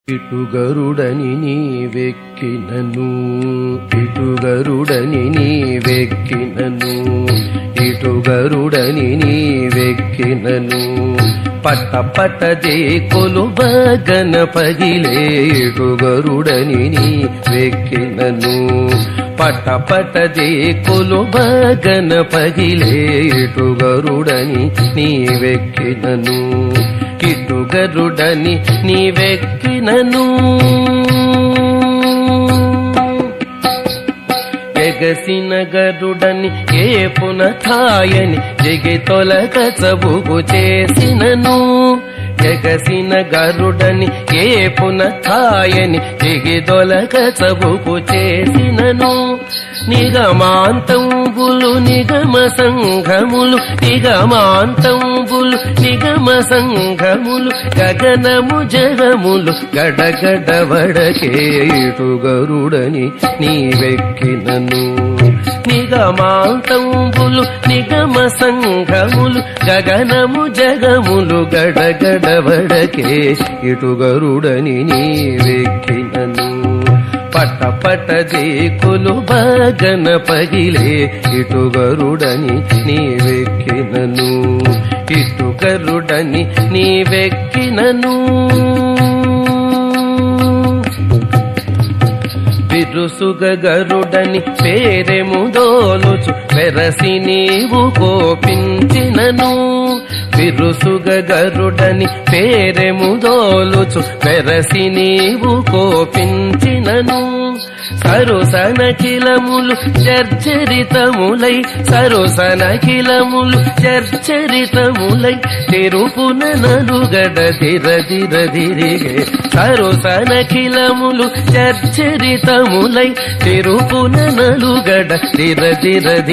ఇటుగరుడని నీవెక్కినను ఇటుగరుడని నీవెక్కినను ఇటుగరుడని నీవెక్కినను పట్ట పట్టదే కొలువ గణపగిలే ఇటుగరుడని నీవెక్కినను పట్ట పట్టదే కొలువ గణపగిలే ఇటుగరుడని నీవెక్కినను ఇటుగరుడని నీవెక్కినను ఎగసిన గరుడని ఏపున థాయని జగి తొలగ చబుగు చేసినను ఎగసిన గరుడని ఏపున థాయని జగి తొలగ చబుగు చేసినను నిగమాంతంబులు నిగమ సంఘములు నిగమాంతంబులు నిగమ సంఘములు గగనము జగములు గడగడ వడకే ఇటుగరుడని నీవెక్కినను నిగమాంతంబులు నిగమ సంఘములు గగనము జగములు గడగడ వడకే ఇటుగరుడని నీవెక్కినను పట్ట పట్టదే కొలువ గణపగిలే ఇటుగరుడని నీవెక్కినను ఇటుగరుడని నీవెక్కినను బిరుసుగ గరుడని పేరెముదోలుచు వెరసి నీవు కోపించినను బిరుసుగ గరుడని పేరెముదోలుచు వెరసి నీవు కోపించినను సరుసనఖిలములు చర్చరితములై సరుసనఖిలములు చర్చరితములై తిరుపున నలుగడ దిరదిరదిరిగే సరుసనఖిలములు చర్చరితములై తిరుపున నలుగడ దిరదిరది